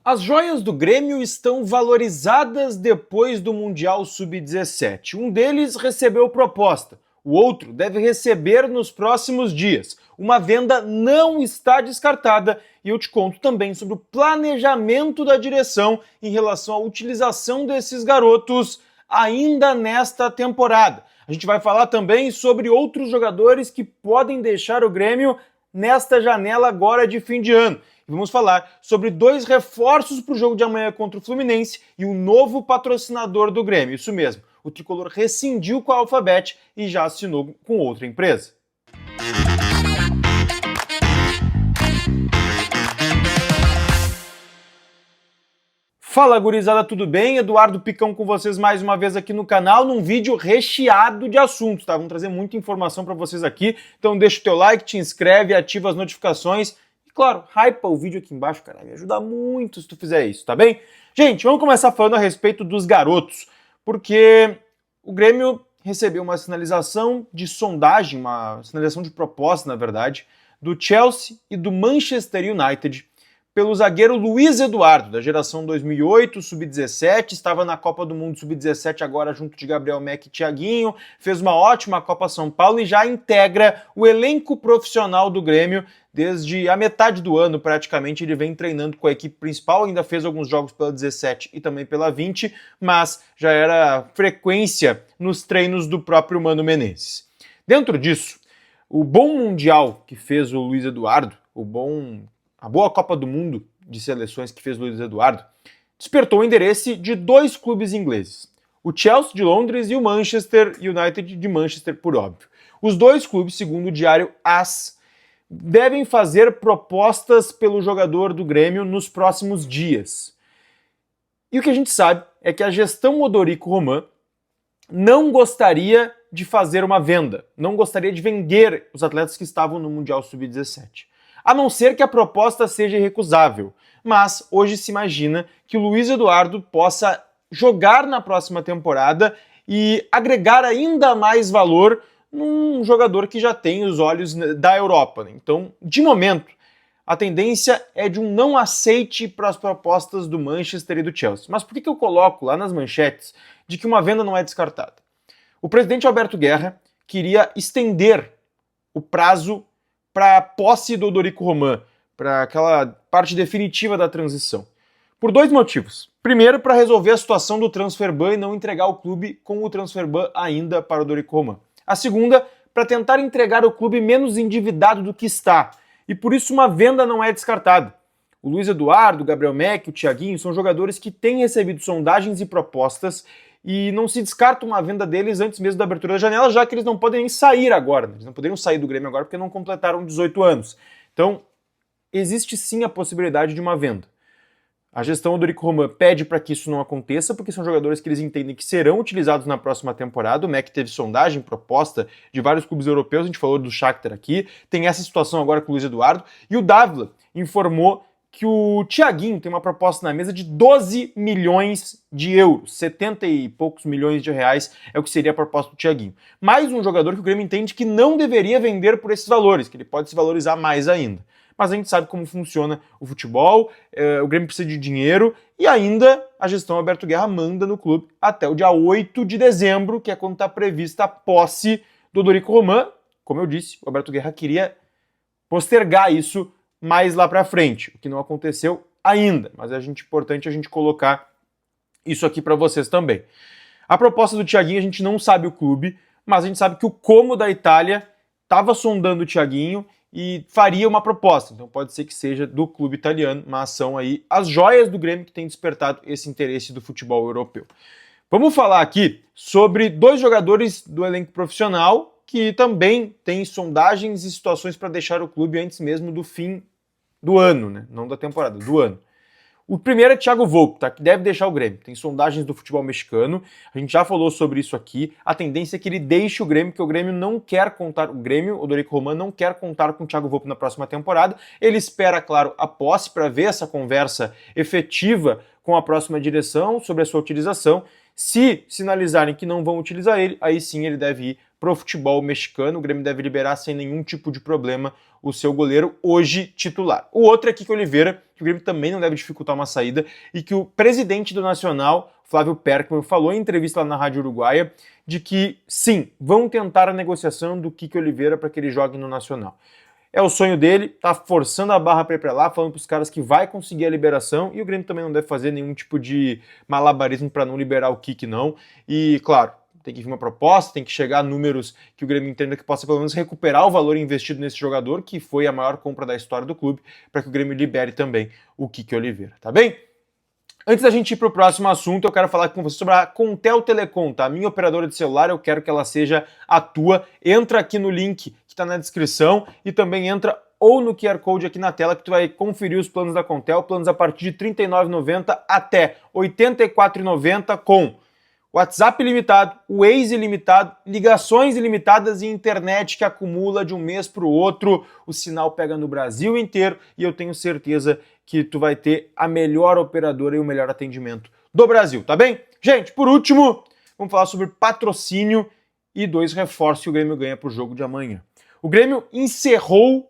As joias do Grêmio estão valorizadas depois do Mundial Sub-17. Um deles recebeu proposta, o outro deve receber nos próximos dias. Uma venda não está descartada e eu te conto também sobre o planejamento da direção em relação à utilização desses garotos ainda nesta temporada. A gente vai falar também sobre outros jogadores que podem deixar o Grêmio nesta janela agora de fim de ano. E vamos falar sobre dois reforços para o jogo de amanhã contra o Fluminense e o novo patrocinador do Grêmio. Isso mesmo, o tricolor rescindiu com a Alphabet e já assinou com outra empresa. Fala gurizada, tudo bem? Eduardo Picão com vocês mais uma vez aqui no canal, num vídeo recheado de assuntos, tá? Vamos trazer muita informação para vocês aqui, então deixa o teu like, te inscreve, ativa as notificações. Claro, hypa o vídeo aqui embaixo, cara, me ajuda muito se tu fizer isso, tá bem? Gente, vamos começar falando a respeito dos garotos, porque o Grêmio recebeu uma sinalização de sondagem, uma sinalização de proposta, na verdade, do Chelsea e do Manchester United, pelo zagueiro Luiz Eduardo, da geração 2008, Sub-17, estava na Copa do Mundo Sub-17 agora junto de Gabriel Mack e Thiaguinho, fez uma ótima Copa São Paulo e já integra o elenco profissional do Grêmio desde a metade do ano, praticamente. Ele vem treinando com a equipe principal, ainda fez alguns jogos pela 17 e também pela 20, mas já era frequência nos treinos do próprio Mano Menezes. Dentro disso, o bom Mundial que fez o Luiz Eduardo, a boa Copa do Mundo de seleções que fez o Luiz Eduardo, despertou o interesse de dois clubes ingleses, o Chelsea de Londres e o Manchester United de Manchester, por óbvio. Os dois clubes, segundo o diário AS, devem fazer propostas pelo jogador do Grêmio nos próximos dias. E o que a gente sabe é que a gestão Odorico Roman não gostaria de fazer uma venda, não gostaria de vender os atletas que estavam no Mundial Sub-17. A não ser que a proposta seja irrecusável. Mas hoje se imagina que o Luiz Eduardo possa jogar na próxima temporada e agregar ainda mais valor num jogador que já tem os olhos da Europa, né? Então, de momento, a tendência é de um não aceite para as propostas do Manchester e do Chelsea. Mas por que eu coloco lá nas manchetes de que uma venda não é descartada? O presidente Alberto Guerra queria estender o prazo para a posse do Odorico Roman, para aquela parte definitiva da transição. Por dois motivos. Primeiro, para resolver a situação do transfer ban e não entregar o clube com o transfer ban ainda para o Odorico Roman. A segunda, para tentar entregar o clube menos endividado do que está. E por isso uma venda não é descartada. O Luiz Eduardo, o Gabriel Mack, o Thiaguinho são jogadores que têm recebido sondagens e propostas e não se descarta uma venda deles antes mesmo da abertura da janela, já que eles não podem nem sair agora. Eles não poderiam sair do Grêmio agora porque não completaram 18 anos. Então, existe sim a possibilidade de uma venda. A gestão do Odorico Roman pede para que isso não aconteça, porque são jogadores que eles entendem que serão utilizados na próxima temporada. O Mack teve sondagem, proposta de vários clubes europeus, a gente falou do Shakhtar aqui, tem essa situação agora com o Luiz Eduardo, e o Dávila informou que o Thiaguinho tem uma proposta na mesa de 12 milhões de euros, 70 e poucos milhões de reais é o que seria a proposta do Thiaguinho. Mais um jogador que o Grêmio entende que não deveria vender por esses valores, que ele pode se valorizar mais ainda. Mas a gente sabe como funciona o futebol, o Grêmio precisa de dinheiro e ainda a gestão Alberto Guerra manda no clube até o dia 8 de dezembro, que é quando está prevista a posse do Odorico Roman. Como eu disse, o Alberto Guerra queria postergar isso mais lá para frente, o que não aconteceu ainda, mas é importante a gente colocar isso aqui para vocês também. A proposta do Thiaguinho, a gente não sabe o clube, mas a gente sabe que o Como da Itália estava sondando o Thiaguinho e faria uma proposta, então pode ser que seja do clube italiano, mas são aí as joias do Grêmio que têm despertado esse interesse do futebol europeu. Vamos falar aqui sobre dois jogadores do elenco profissional que também têm sondagens e situações para deixar o clube antes mesmo do fim do ano, né? Não da temporada, do ano. O primeiro é Thiago Volpi, tá? Que deve deixar o Grêmio. Tem sondagens do futebol mexicano, a gente já falou sobre isso aqui. A tendência é que ele deixe o Grêmio, porque o Grêmio não quer contar, o Odorico Roman não quer contar com o Thiago Volpi na próxima temporada. Ele espera, claro, a posse para ver essa conversa efetiva com a próxima direção sobre a sua utilização. Se sinalizarem que não vão utilizar ele, aí sim ele deve ir pro futebol mexicano. O Grêmio deve liberar sem nenhum tipo de problema o seu goleiro, hoje titular. O outro é Kiko Oliveira, que o Grêmio também não deve dificultar uma saída, e que o presidente do Nacional, Flávio Perkman, falou em entrevista lá na Rádio Uruguaia de que, sim, vão tentar a negociação do Kiko Oliveira para que ele jogue no Nacional. É o sonho dele, tá forçando a barra para ir para lá, falando para os caras que vai conseguir a liberação, e o Grêmio também não deve fazer nenhum tipo de malabarismo para não liberar o Kiko, não. E, claro, tem que vir uma proposta, tem que chegar a números que o Grêmio entenda que possa pelo menos recuperar o valor investido nesse jogador, que foi a maior compra da história do clube, para que o Grêmio libere também o Kiko Oliveira, tá bem? Antes da gente ir para o próximo assunto, eu quero falar com você sobre a Contel Telecom, tá? A minha operadora de celular, eu quero que ela seja a tua. Entra aqui no link que está na descrição e também entra ou no QR Code aqui na tela que tu vai conferir os planos da Contel, planos a partir de R$ 39,90 até R$ 84,90 com WhatsApp ilimitado, Waze ilimitado, ligações ilimitadas e internet que acumula de um mês para o outro. O sinal pega no Brasil inteiro e eu tenho certeza que tu vai ter a melhor operadora e o melhor atendimento do Brasil, tá bem? Gente, por último, vamos falar sobre patrocínio e 2 reforços que o Grêmio ganha para o jogo de amanhã. O Grêmio encerrou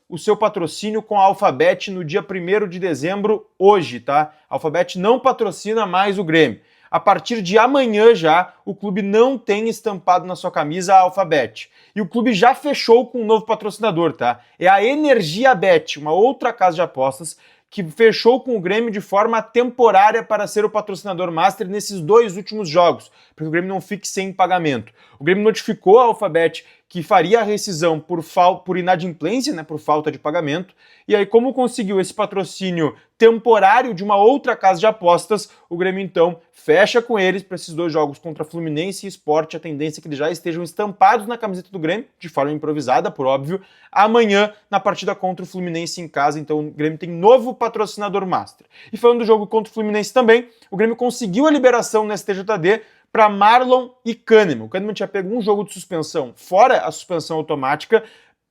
o seu patrocínio com a Alphabet no dia 1º de dezembro, hoje, tá? A Alphabet não patrocina mais o Grêmio. A partir de amanhã já, o clube não tem estampado na sua camisa a Alphabet. E o clube já fechou com um novo patrocinador, tá? É a Energiabet, uma outra casa de apostas, que fechou com o Grêmio de forma temporária para ser o patrocinador master nesses 2 últimos jogos, para que o Grêmio não fique sem pagamento. O Grêmio notificou a Alphabet que faria a rescisão por inadimplência, né, por falta de pagamento, e aí como conseguiu esse patrocínio temporário de uma outra casa de apostas, o Grêmio então fecha com eles para esses 2 jogos contra Fluminense e Sport, a tendência é que eles já estejam estampados na camiseta do Grêmio, de forma improvisada, por óbvio, amanhã na partida contra o Fluminense em casa, então o Grêmio tem novo patrocinador master. E falando do jogo contra o Fluminense também, o Grêmio conseguiu a liberação no STJD para Marlon e Kahneman. O Kahneman tinha pego um jogo de suspensão, fora a suspensão automática,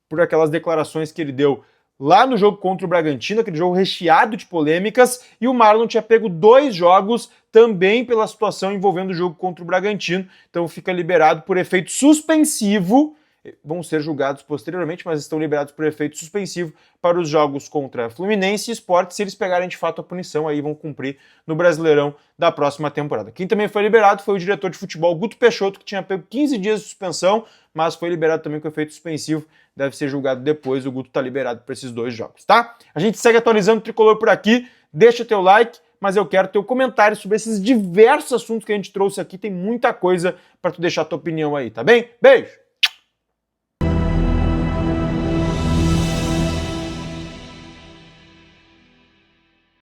por aquelas declarações que ele deu lá no jogo contra o Bragantino, aquele jogo recheado de polêmicas, e o Marlon tinha pego 2 jogos também pela situação envolvendo o jogo contra o Bragantino, então fica liberado por efeito suspensivo, vão ser julgados posteriormente, mas estão liberados por efeito suspensivo para os jogos contra Fluminense e Sport. Se eles pegarem de fato a punição, aí vão cumprir no Brasileirão da próxima temporada. Quem também foi liberado foi o diretor de futebol Guto Peixoto, que tinha pego 15 dias de suspensão, mas foi liberado também com efeito suspensivo, deve ser julgado depois. O Guto está liberado para esses 2 jogos, tá? A gente segue atualizando o Tricolor por aqui, deixa teu like, mas eu quero teu comentário sobre esses diversos assuntos que a gente trouxe aqui, tem muita coisa para tu deixar tua opinião aí, tá bem? Beijo!